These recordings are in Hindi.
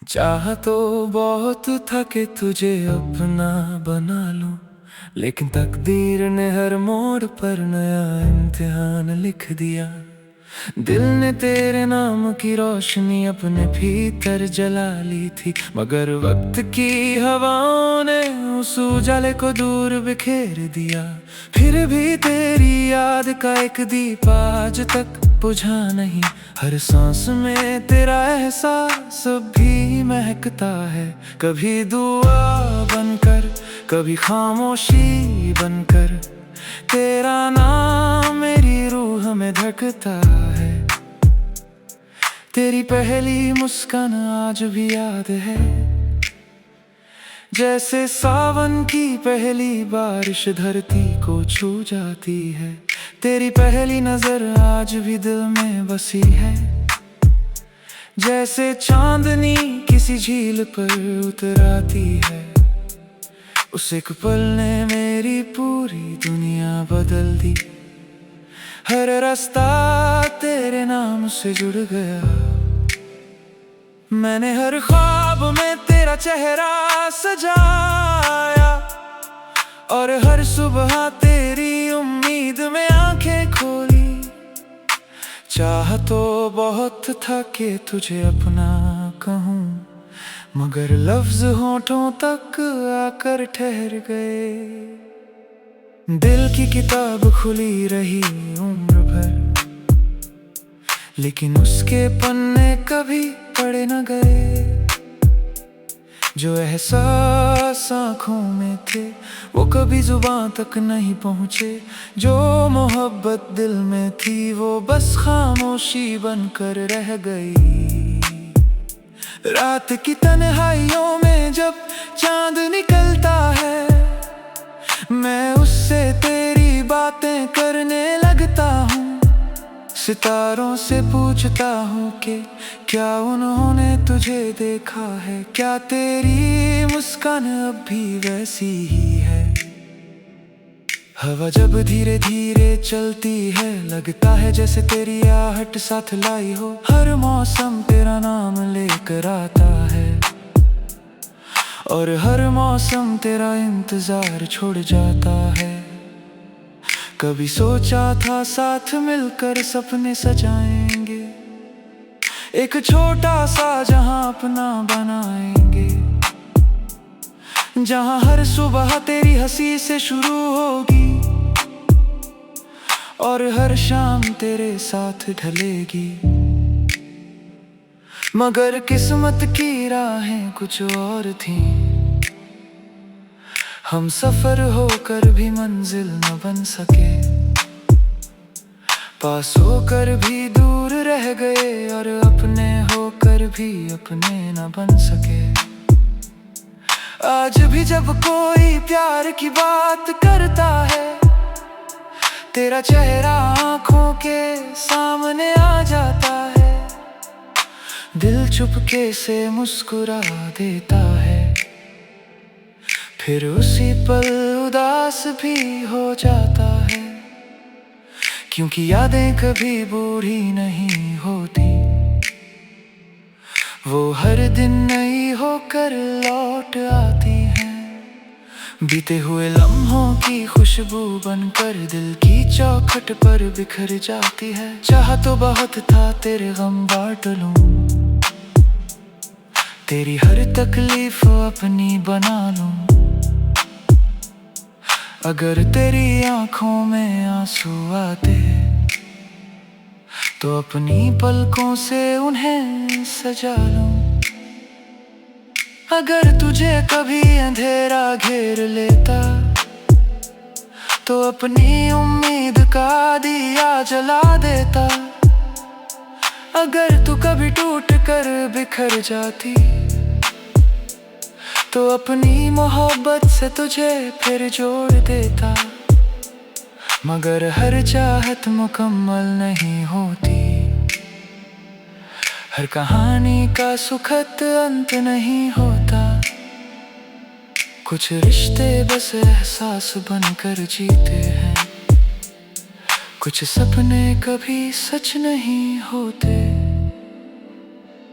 चाहा तो बहुत था कि तुझे अपना बना लूं, लेकिन तकदीर ने हर मोड़ पर नया इम्तिहान लिख दिया। दिल ने तेरे नाम की रोशनी अपने भीतर जला ली थी, मगर वक्त की हवाओं ने उस उजाले को दूर बिखेर दिया। फिर भी तेरी याद का एक दीप आज तक बुझा नहीं, हर सांस में तेरा एहसास भी महकता है। कभी दुआ बनकर, कभी खामोशी बनकर, तेरा नाम मेरी रूह में धड़कता है। तेरी पहली मुस्कान आज भी याद है, जैसे सावन की पहली बारिश धरती को छू जाती है। तेरी पहली नजर आज भी दिल में बसी है, जैसे चांदनी किसी झील पर उतर आती है। उस एक पल ने मेरी पूरी दुनिया बदल दी, हर रास्ता तेरे नाम से जुड़ गया। मैंने हर ख्वाब में तेरा चेहरा सजाया, और हर सुबह तेरी उम्मीद में आंखें खोली। चाह तो बहुत था कि तुझे अपना कहूँ, मगर लफ्ज होठों तक आकर ठहर गए। दिल की किताब खुली रही उम्र भर, लेकिन उसके पन्ने कभी पढ़े न गए। जो एहसास आँखों में थे वो कभी जुबां तक नहीं पहुँचे। जो मोहब्बत दिल में थी वो बस खामोशी बनकर रह गई। रात की तन्हाइयों में जब चांद निकलता है, मैं उससे तेरी बातें करने लगता हूँ। सितारों से पूछता हूँ कि क्या उन्होंने तुझे देखा है, क्या तेरी मुस्कान अब भी वैसी ही है। हवा जब धीरे धीरे चलती है, लगता है जैसे तेरी आहट साथ लाई हो। हर मौसम तेरा नाम लेकर आता है, और हर मौसम तेरा इंतजार छोड़ जाता है। कभी सोचा था साथ मिलकर सपने सजाएंगे, एक छोटा सा जहां अपना बनाएंगे, जहां हर सुबह तेरी हंसी से शुरू होगी और हर शाम तेरे साथ ढलेगी। मगर किस्मत की राहें कुछ और थीं, हम सफर होकर भी मंजिल न बन सके। पास होकर भी दूर रह गए और अपने होकर भी अपने न बन सके। आज भी जब कोई प्यार की बात करता है, तेरा चेहरा आंखों के सामने आ जाता है। दिल चुपके से मुस्कुरा देता है, फिर उसी पल उदास भी हो जाता है। क्योंकि यादें कभी बूढ़ी नहीं होती, वो हर दिन नई होकर लौट आती हैं। बीते हुए लम्हों की खुशबू बनकर दिल की चौखट पर बिखर जाती है। चाह तो बहुत था तेरे गम बांट लूं, तेरी हर तकलीफ अपनी बना लूं। अगर तेरी आंखों में आंसू आते तो अपनी पलकों से उन्हें सजा लूं। अगर तुझे कभी अंधेरा घेर लेता तो अपनी उम्मीद का दिया जला देता। अगर तू कभी टूट कर बिखर जाती तो अपनी मोहब्बत से तुझे फिर जोड़ देता। मगर हर चाहत मुकम्मल नहीं होती, हर कहानी का सुखद अंत नहीं होता। कुछ रिश्ते बस एहसास बनकर जीते हैं, कुछ सपने कभी सच नहीं होते।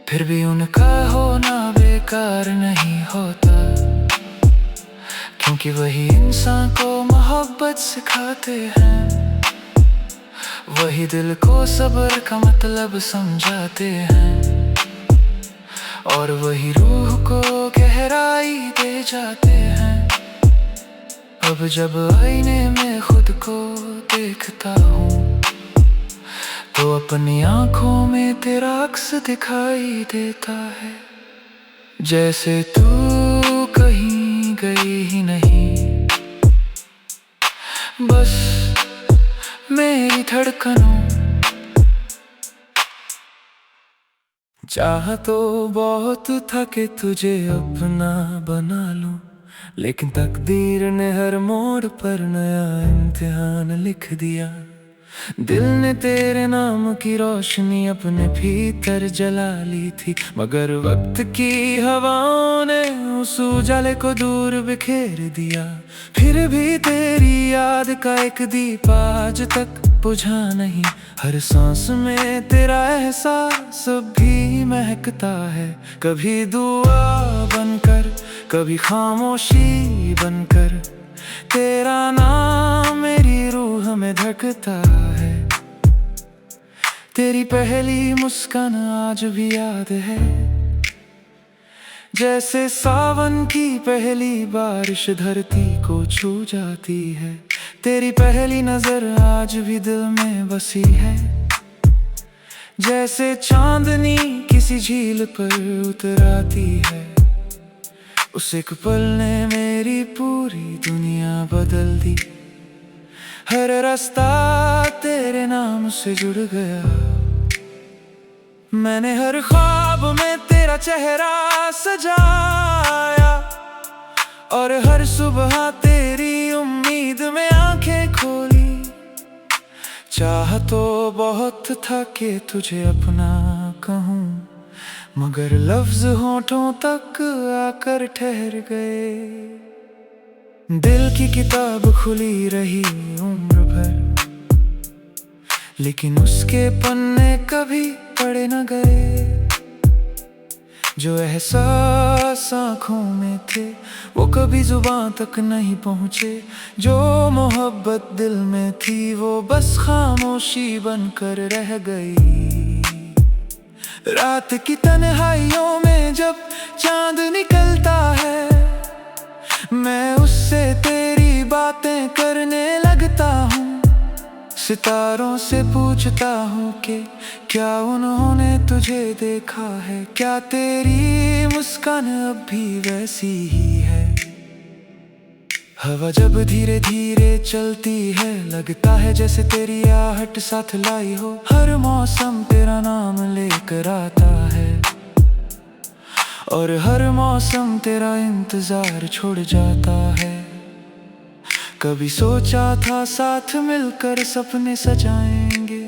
फिर भी उनका होना बेकार नहीं होता, क्योंकि वही इंसान को मोहब्बत सिखाते हैं, वही दिल को सब्र का मतलब समझाते हैं, और वही रूह को गहराई दे जाते हैं। अब जब आईने में खुद को देखता हूँ, तो अपनी आंखों में तेरा अक्स दिखाई देता है, जैसे तू कहीं गई ही नहीं, बस मेरी धड़कनों। चाहा तो बहुत था कि तुझे अपना बना लूं, लेकिन तकदीर ने हर मोड़ पर नया इम्तिहान लिख दिया। दिल ने तेरे नाम की रोशनी अपने भीतर जला ली थी, मगर वक्त की हवाओं ने उस उजाले को दूर बिखेर दिया। फिर भी तेरी याद का एक दीप आज तक बुझा नहीं, हर सांस में तेरा एहसास भी महकता है। कभी दुआ बनकर, कभी खामोशी बनकर, तेरा नाम मेरी रूह में धड़कता है। तेरी पहली मुस्कान आज भी याद है, जैसे सावन की पहली बारिश धरती को छू जाती है। तेरी पहली नजर आज भी दिल में बसी है, जैसे चांदनी किसी झील पर उतर आती है। उस एक पल ने मेरी पूरी दुनिया बदल दी, हर रास्ता तेरे नाम से जुड़ गया। मैंने हर ख्वाब में तेरा चेहरा सजाया, और हर सुबह तेरी उम्मीद में आंखें खोली। चाह तो बहुत था कि तुझे अपना कहूँ, मगर लफ्ज होठों तक आकर ठहर गए। दिल की किताब खुली रही उम्र भर, लेकिन उसके पन्ने कभी पढ़े न गए। जो एहसास आँखों में थे वो कभी जुबां तक नहीं पहुँचे, जो मोहब्बत दिल में थी वो बस खामोशी बनकर रह गई। रात की तन्हाइयों में जब चांद निकलता है, मैं उससे तेरी बातें करने लगता हूँ। सितारों से पूछता हूँ कि क्या उन्होंने तुझे देखा है, क्या तेरी मुस्कान अब भी वैसी ही है। हवा जब धीरे धीरे चलती है, लगता है जैसे तेरी आहट साथ लाई हो। हर मौसम तेरा नाम लेकर आता है, और हर मौसम तेरा इंतजार छोड़ जाता है। कभी सोचा था साथ मिलकर सपने सजाएंगे,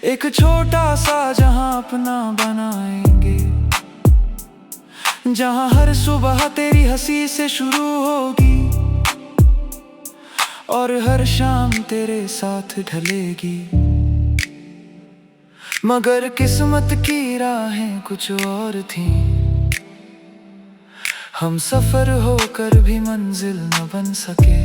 एक छोटा सा जहां अपना बनाएंगे, जहां हर सुबह तेरी हंसी से शुरू होगी, और हर शाम तेरे साथ ढलेगी। मगर किस्मत की राहें कुछ और थीं, हम सफर होकर भी मंजिल न बन सके,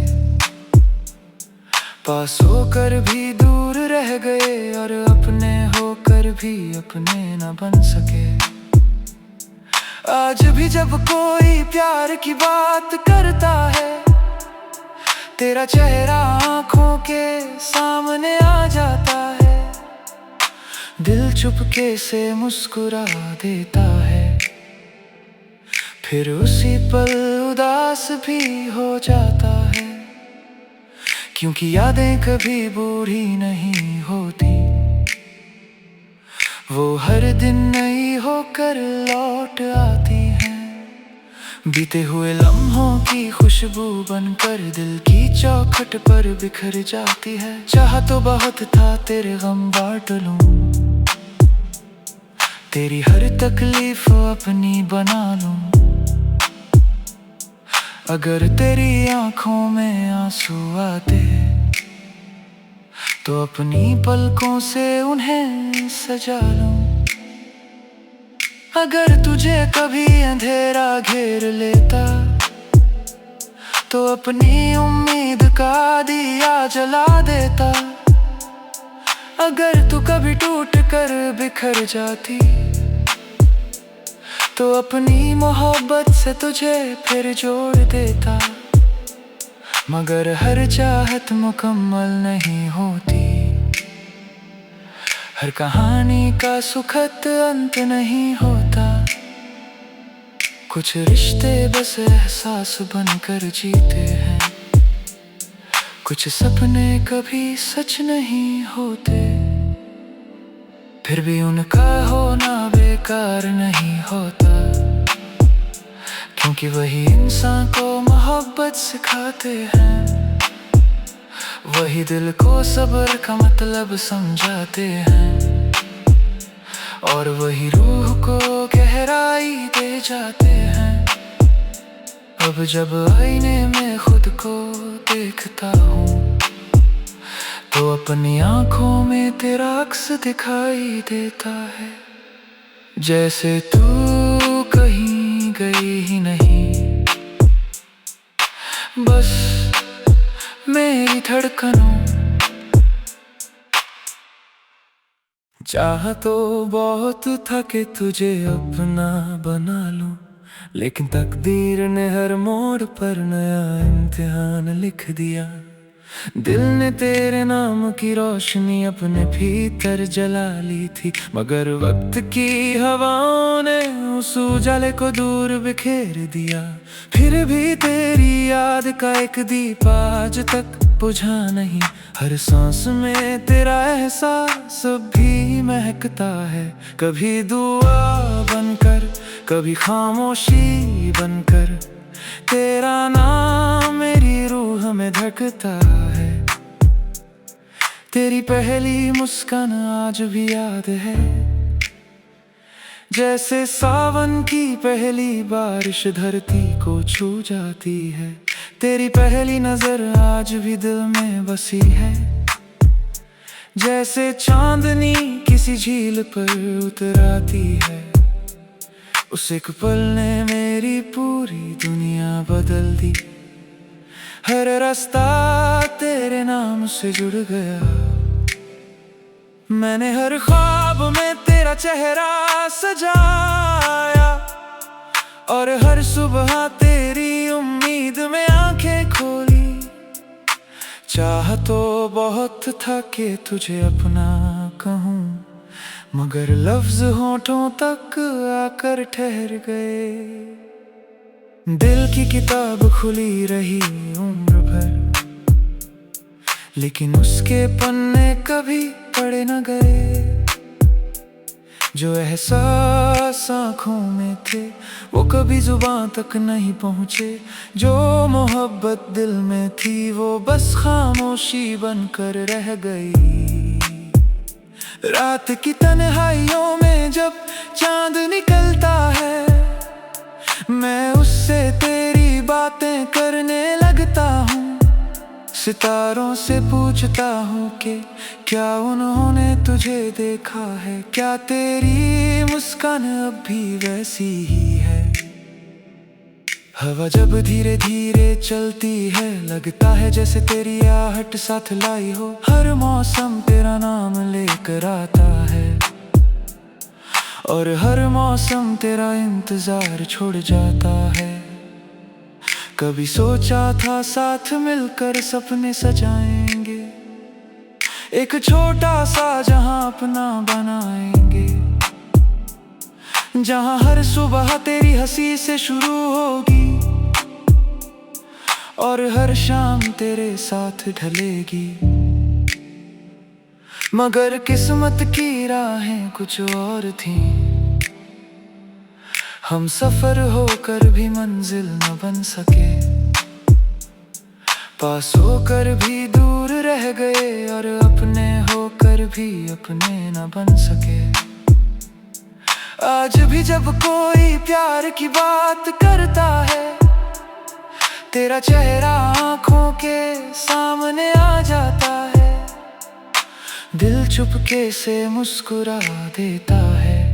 पास होकर भी दूर रह गए, और अपने होकर भी अपने न बन सके। आज भी जब कोई प्यार की बात करता है, तेरा चेहरा आँखों के सामने आ जाता है। दिल चुपके से मुस्कुरा देता है, फिर उसी पल उदास भी हो जाता है। क्योंकि यादें कभी बूढ़ी नहीं होती, वो हर दिन नई होकर लौट आती हैं। बीते हुए लम्हों की खुशबू बनकर दिल की चौखट पर बिखर जाती है। चाहा तो बहुत था तेरे गम बांट लूं, तेरी हर तकलीफ अपनी बना लूं। अगर तेरी आंखों में आंसू आते तो अपनी पलकों से उन्हें सजा लूं। अगर तुझे कभी अंधेरा घेर लेता तो अपनी उम्मीद का दिया जला देता। अगर तू कभी टूट कर बिखर जाती तो अपनी मोहब्बत से तुझे फिर जोड़ देता। मगर हर चाहत मुकम्मल नहीं होती, हर कहानी का सुखद अंत नहीं होता। कुछ रिश्ते बस एहसास बनकर जीते हैं, कुछ सपने कभी सच नहीं होते। फिर भी उनका होना बेकार नहीं होता, क्योंकि वही इंसान को मोहब्बत सिखाते हैं, वही दिल को सब्र का मतलब समझाते हैं, और वही रूह को गहराई दे जाते हैं। अब जब आईने में खुद को देखता हूँ तो अपनी आंखों में तेरा अक्स दिखाई देता है। जैसे तू कहीं गई ही नहीं, बस मेरी धड़कनों। चाहा तो बहुत था कि तुझे अपना बना लूं, लेकिन तकदीर ने हर मोड़ पर नया इम्तिहान लिख दिया। दिल ने तेरे नाम की रोशनी अपने भीतर जला ली थी, मगर वक्त की हवाओं ने उस उजाले को दूर बिखेर दिया। फिर भी तेरी याद का एक दीप आज तक बुझा नहीं, हर सांस में तेरा एहसास भी महकता है। कभी दुआ बनकर, कभी खामोशी बनकर, तेरा नाम मेरी रूह में धड़कता है। तेरी पहली मुस्कान आज भी याद है, जैसे सावन की पहली बारिश धरती को छू जाती है। तेरी पहली नजर आज भी दिल में बसी है, जैसे चांदनी किसी झील पर उतर आती है। उस एक पल ने मेरी पूरी दुनिया बदल दी, हर रास्ता तेरे नाम से जुड़ गया। मैंने हर ख्वाब में तेरा चेहरा सजाया, और हर सुबह तेरी उम्मीद में आंखें खोली। चाह तो बहुत था कि तुझे अपना कहूँ, मगर लफ्ज होठों तक आकर ठहर गए। दिल की किताब खुली रही उम्र भर, लेकिन उसके पन्ने कभी पढ़े न गए। जो एहसास आँखों में थे वो कभी जुबान तक नहीं पहुँचे, जो मोहब्बत दिल में थी वो बस खामोशी बनकर रह गई। रात की तन्हाइयों में जब चांद निकलता है, मैं उससे तेरी बातें करने लगता हूँ। सितारों से पूछता हूँ कि क्या उन्होंने तुझे देखा है, क्या तेरी मुस्कान अब भी वैसी ही है। हवा जब धीरे धीरे चलती है, लगता है जैसे तेरी आहट साथ लाई हो। हर मौसम तेरा नाम लेकर आता है, और हर मौसम तेरा इंतजार छोड़ जाता है। कभी सोचा था साथ मिलकर सपने सजाएंगे, एक छोटा सा जहां अपना बनाएंगे, जहां हर सुबह तेरी हंसी से शुरू होगी और हर शाम तेरे साथ ढलेगी। मगर किस्मत की राहें कुछ और थी, हम सफर होकर भी मंजिल न बन सके, पास होकर भी दूर रह गए और अपने होकर भी अपने न बन सके। आज भी जब कोई प्यार की बात करता है, तेरा चेहरा आँखों के सामने आ जाता है। दिल चुपके से मुस्कुरा देता है,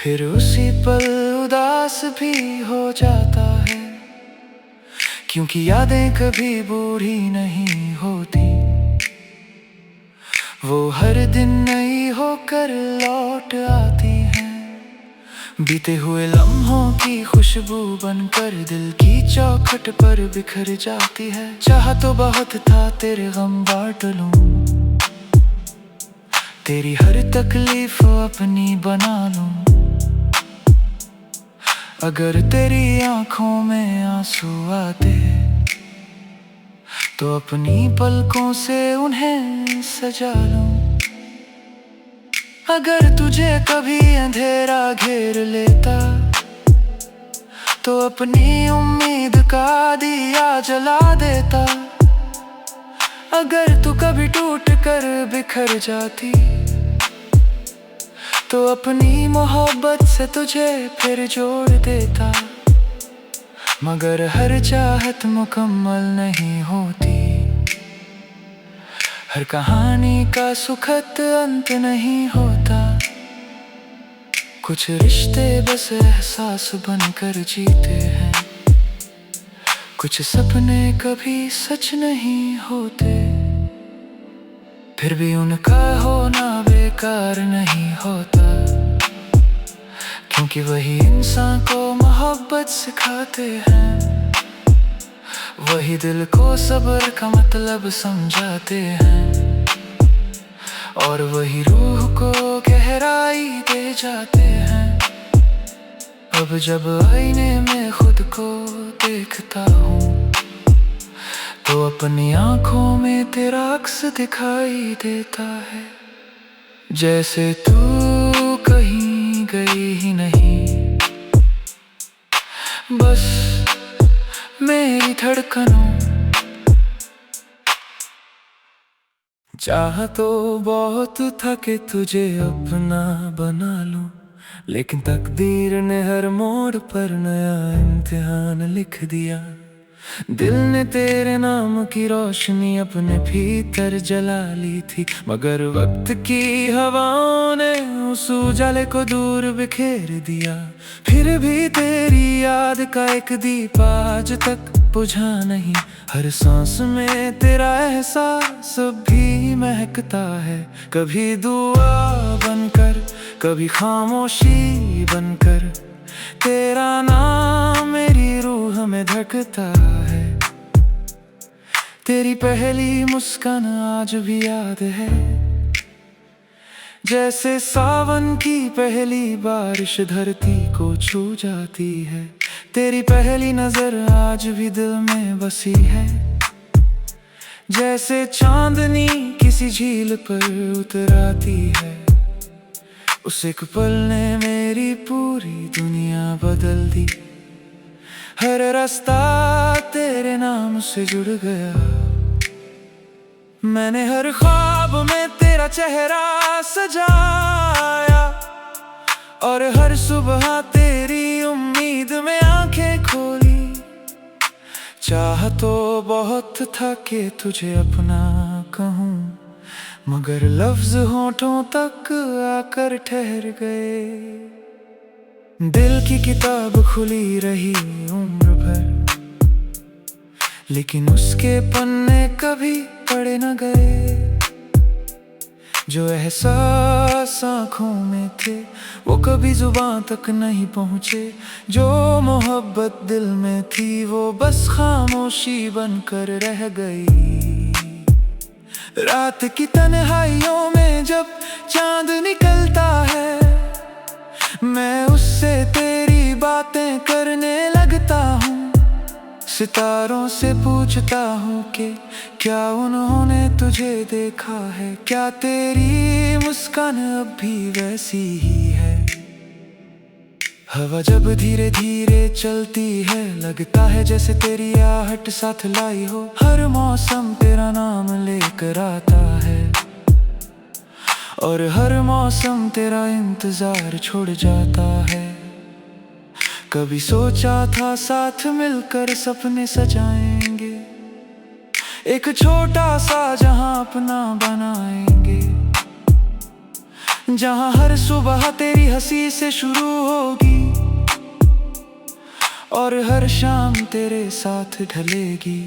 फिर उसी पल उदास भी हो जाता है, क्योंकि यादें कभी बूढ़ी नहीं होती। वो हर दिन नई होकर लौट आती हैं, बीते हुए लम्हों की खुशबू बनकर दिल की चौखट पर बिखर जाती है। चाह तो बहुत था तेरे गम बांट लूं, तेरी हर तकलीफ अपनी बना लूं। अगर तेरी आंखों में आंसू आते तो अपनी पलकों से उन्हें सजा लूं। अगर तुझे कभी अंधेरा घेर लेता तो अपनी उम्मीद का दिया जला देता। अगर तू कभी टूट कर बिखर जाती तो अपनी मोहब्बत से तुझे फिर जोड़ देता। मगर हर चाहत मुकम्मल नहीं होती, हर कहानी का सुखद अंत नहीं होता। कुछ रिश्ते बस एहसास बनकर जीते हैं, कुछ सपने कभी सच नहीं होते। फिर भी उनका होना बेकार नहीं होता, क्योंकि वही इंसान को मोहब्बत सिखाते हैं, वही दिल को सब्र का मतलब समझाते हैं, और वही रूह को गहराई दे जाते हैं। अब जब आईने में खुद को देखता हूँ तो अपनी आंखों में तेरा अक्स दिखाई देता है। जैसे तू कहीं गई ही नहीं, बस मेरी धड़कनों। चाह तो बहुत था कि तुझे अपना बना लूं, लेकिन तकदीर ने हर मोड़ पर नया इम्तिहान लिख दिया। दिल ने तेरे नाम की रोशनी अपने भीतर जला ली थी, मगर वक्त की हवाओं ने उस उजाले को दूर बिखेर दिया। फिर भी तेरी याद का एक दीप आज तक बुझा नहीं, हर सांस में तेरा एहसास भी महकता है। कभी दुआ बनकर, कभी खामोशी बनकर, तेरा नाम मेरी रूह में धड़कता है। तेरी पहली मुस्कान आज भी याद है, जैसे सावन की पहली बारिश धरती को छू जाती है। तेरी पहली नजर आज भी दिल में बसी है, जैसे चांदनी किसी झील पर उतर आती है। उस एक पल ने मेरी पूरी दुनिया बदल दी, हर रास्ता तेरे नाम से जुड़ गया। मैंने हर ख्वाब में तेरा चेहरा सजाया, और हर सुबह तेरी उम्मीद में आंखें खोली। चाह तो बहुत था कि तुझे अपना कहूँ, मगर लफ्ज होठों तक आकर ठहर गए। दिल की किताब खुली रही उम्र भर, लेकिन उसके पन्ने कभी पढ़े न गए। जो एहसास आँखों में थे वो कभी जुबां तक नहीं पहुँचे, जो मोहब्बत दिल में थी वो बस खामोशी बनकर रह गई। रात की तन्हाइयों में जब चांद निकलता है, मैं उससे तेरी बातें करने लगता हूँ। सितारों से पूछता हूँ कि क्या उन्होंने तुझे देखा है, क्या तेरी मुस्कान अब भी वैसी ही है। हवा जब धीरे धीरे चलती है, लगता है जैसे तेरी आहट साथ लाई हो। हर मौसम तेरा नाम लेकर आता है, और हर मौसम तेरा इंतजार छोड़ जाता है। कभी सोचा था साथ मिलकर सपने सजाएंगे, एक छोटा सा जहां अपना बनाएंगे। जहाँ हर सुबह तेरी हंसी से शुरू होगी और हर शाम तेरे साथ ढलेगी।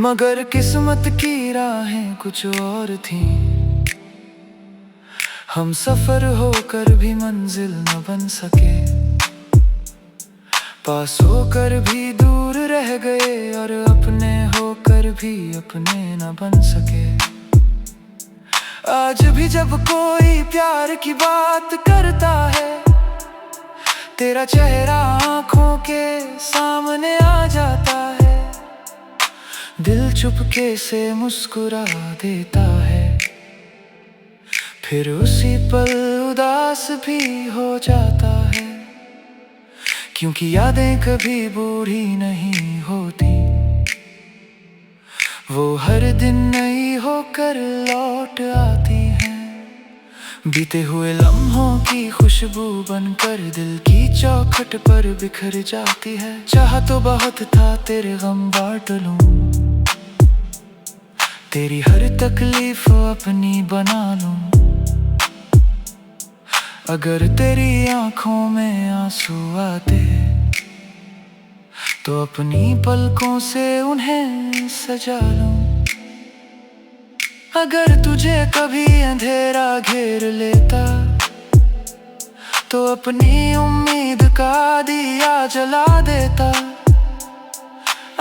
मगर किस्मत की राहें कुछ और थी, हम सफर होकर भी मंजिल न बन सके, पास होकर भी दूर रह गए और अपने होकर भी अपने न बन सके। आज भी जब कोई प्यार की बात करता है, तेरा चेहरा आंखों के सामने आ जाता है, दिल चुपके से मुस्कुरा देता है, फिर उसी पल उदास भी हो जाता है, क्योंकि यादें कभी बूढ़ी नहीं होती, वो हर दिन नई होकर लौट आती हैं। बीते हुए लम्हों की खुशबू बनकर दिल की चौखट पर बिखर जाती है। चाहा तो बहुत था तेरे गम बांट लूं, तेरी हर तकलीफ अपनी बना लूं, अगर तेरी आंखों में आंसू आते तो अपनी पलकों से उन्हें सजा लूं। अगर तुझे कभी अंधेरा घेर लेता तो अपनी उम्मीद का दिया जला देता।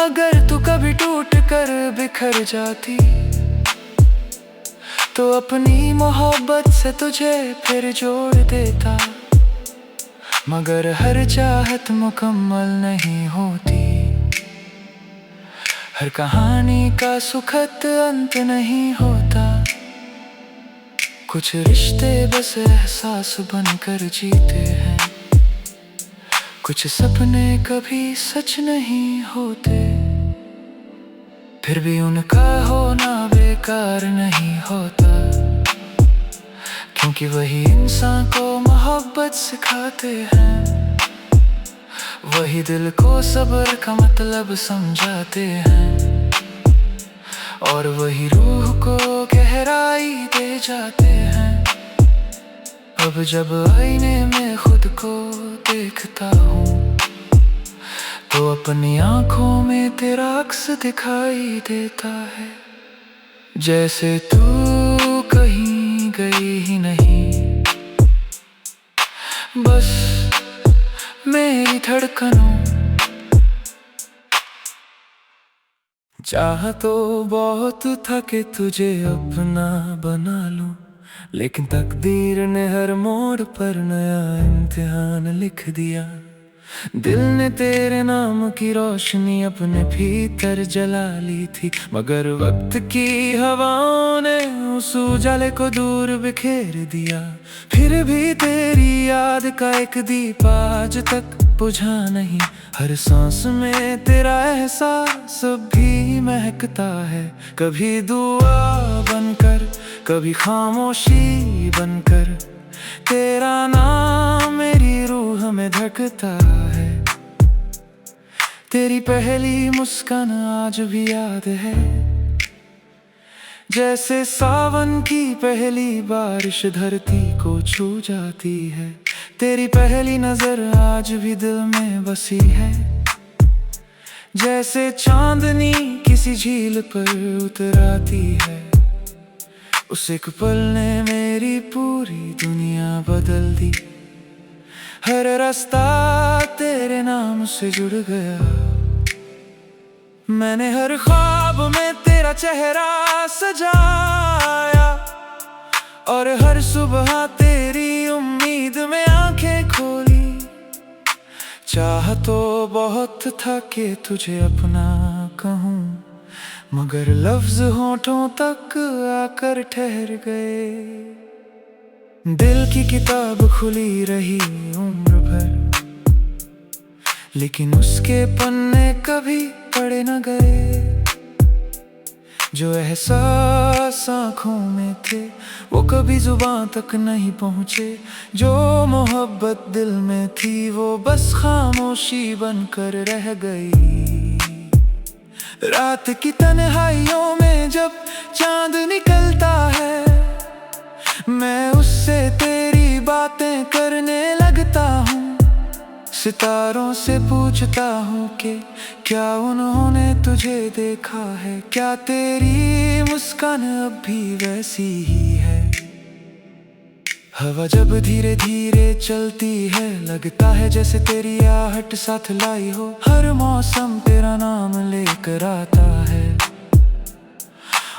अगर तू कभी टूट कर बिखर जाती तो अपनी मोहब्बत से तुझे फिर जोड़ देता। मगर हर चाहत मुकम्मल नहीं होती, हर कहानी का सुखद अंत नहीं होता। कुछ रिश्ते बस एहसास बनकर जीते हैं, कुछ सपने कभी सच नहीं होते, फिर भी उनका होना बेकार नहीं होता, क्योंकि वही इंसान को मोहब्बत सिखाते हैं, वही दिल को सब्र का मतलब समझाते हैं, और वही रूह को गहराई दे जाते हैं। अब जब आईने में खुद को देखता हूँ तो अपनी आंखों में तेरा अक्स दिखाई देता है, जैसे तू कहीं गई ही नहीं, बस मेरी धड़कनों। चाहा तो बहुत था कि तुझे अपना बना लूं, लेकिन तकदीर ने हर मोड़ पर नया इम्तिहान लिख दिया। दिल ने तेरे नाम की रोशनी अपने भीतर जला ली थी, मगर वक्त की हवाओं ने उस उजाले को दूर बिखेर दिया। फिर भी तेरी याद का एक दीप आज तक बुझा नहीं, हर सांस में तेरा एहसास भी महकता है। कभी दुआ बनकर, कभी खामोशी बनकर, तेरा नाम मेरी रूह में धड़कता है। तेरी पहली मुस्कान आज भी याद है, जैसे सावन की पहली बारिश धरती को छू जाती है। तेरी पहली नजर आज भी दिल में बसी है, जैसे चांदनी किसी झील पर उतर आती है। उस एक पल ने मेरी पूरी दुनिया बदल दी, हर रास्ता तेरे नाम से जुड़ गया। मैंने हर ख्वाब में तेरा चेहरा सजाया, और हर सुबह तेरी उम्मीद में आंखें खोली। चाह तो बहुत था कि तुझे अपना कहूँ, मगर लफ्ज होठों तक आकर ठहर गए। दिल की किताब खुली रही उम्र भर, लेकिन उसके पन्ने कभी पढ़े न गए। जो एहसास आँखों में थे वो कभी जुबां तक नहीं पहुँचे, जो मोहब्बत दिल में थी वो बस खामोशी बनकर रह गई। रात की तन्हाइयों में जब चांद निकलता है मैं उससे तेरी बातें करने लगता हूँ, सितारों से पूछता हूँ कि क्या उन्होंने तुझे देखा है, क्या तेरी मुस्कान अब भी वैसी ही है। हवा जब धीरे धीरे चलती है, लगता है जैसे तेरी आहट साथ लाई हो। हर मौसम तेरा नाम लेकर आता है,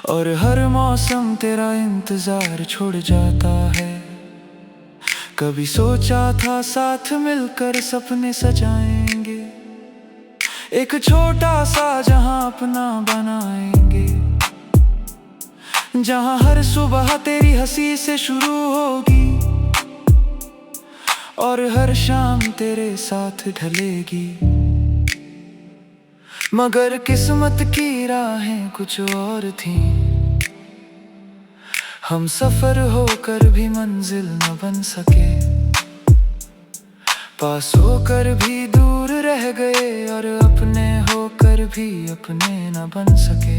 और हर मौसम तेरा इंतजार छोड़ जाता है। कभी सोचा था साथ मिलकर सपने सजाएंगे, एक छोटा सा जहां अपना बनाएंगे, जहां हर सुबह तेरी हंसी से शुरू होगी और हर शाम तेरे साथ ढलेगी। मगर किस्मत की राहें कुछ और थी, हम सफर होकर भी मंजिल न बन सके, पास होकर भी दूर रह गए और अपने होकर भी अपने न बन सके।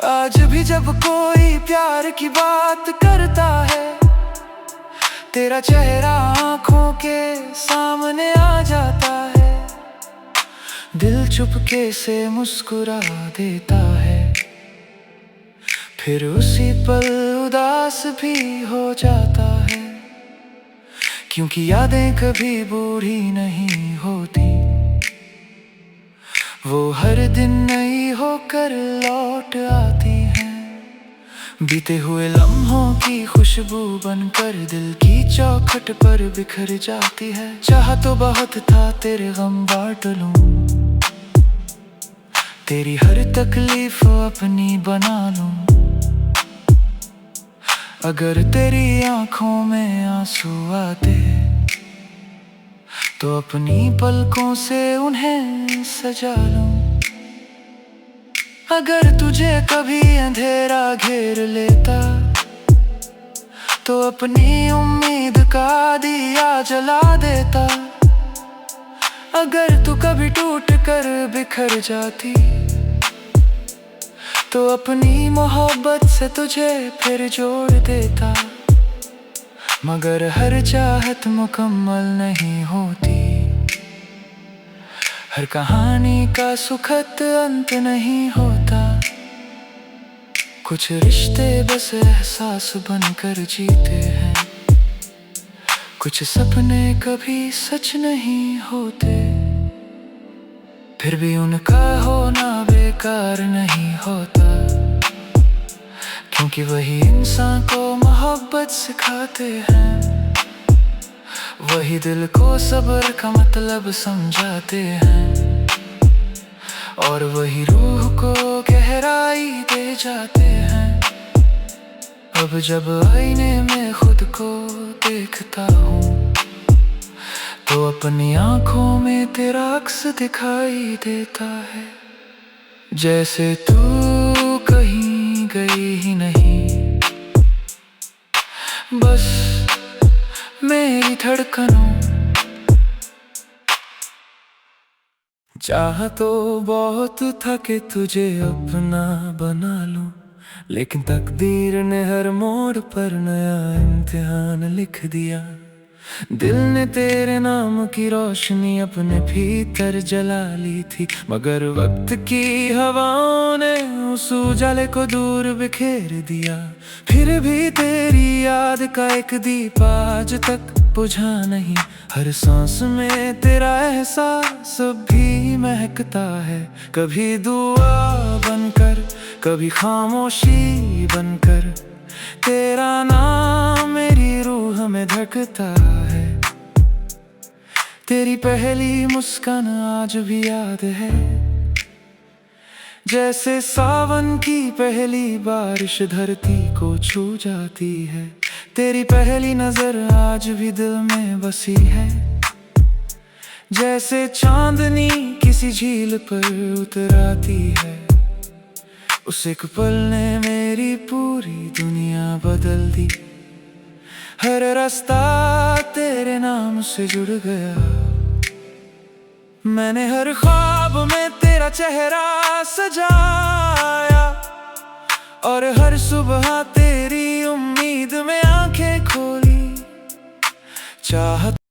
आज भी जब कोई प्यार की बात करता है, तेरा चेहरा आंखों के सामने आ जाता है, दिल चुपके से मुस्कुरा देता है। फिर उसी पल उदास भी हो जाता है, क्योंकि यादें कभी बूढ़ी नहीं होती, वो हर दिन नई होकर लौट आती हैं। बीते हुए लम्हों की खुशबू बनकर दिल की चौखट पर बिखर जाती है। चाहा तो बहुत था तेरे गम बांट लूं, तेरी हर तकलीफ अपनी बना लूं, अगर तेरी आंखों में आंसू आते तो अपनी पलकों से उन्हें सजा लूं। अगर तुझे कभी अंधेरा घेर लेता तो अपनी उम्मीद का दिया जला देता। अगर तू कभी टूट कर बिखर जाती तो अपनी मोहब्बत से तुझे फिर जोड़ देता। मगर हर चाहत मुकम्मल नहीं होती, हर कहानी का सुखद अंत नहीं होता। कुछ रिश्ते बस एहसास बनकर जीते हैं, कुछ सपने कभी सच नहीं होते, फिर भी उनका होना बेकार नहीं होता, क्योंकि वही इंसान को मोहब्बत सिखाते हैं, वही दिल को सब्र का मतलब समझाते हैं, और वही रूह को गहराई दे जाते हैं। अब जब आईने में खुद को देखता हूँ तो अपनी आंखों में तेरा अक्स दिखाई देता है, जैसे तू कहीं गई ही नहीं, बस मेरी धड़कनों। चाहा तो बहुत था कि तुझे अपना बना लूं, लेकिन तकदीर ने हर मोड़ पर नया इम्तिहान लिख दिया। दिल ने तेरे नाम की रोशनी अपने भीतर जला ली थी, मगर वक्त की हवाओं ने उस उजाले को दूर बिखेर दिया। फिर भी तेरी याद का एक दीप आज तक बुझा नहीं, हर सांस में तेरा एहसास भी महकता है। कभी दुआ बनकर, कभी खामोशी बनकर, तेरा नाम मेरी रूह में धड़कता है। तेरी पहली मुस्कान आज भी याद है, जैसे सावन की पहली बारिश धरती को छू जाती है। तेरी पहली नजर आज भी दिल में बसी है, जैसे चांदनी किसी झील पर उतर आती है। उस एक पल ने मेरी पूरी दुनिया बदल दी, हर रास्ता तेरे नाम से जुड़ गया। मैंने हर ख्वाब में तेरा चेहरा सजाया, और हर सुबह तेरी उम्मीद चाहत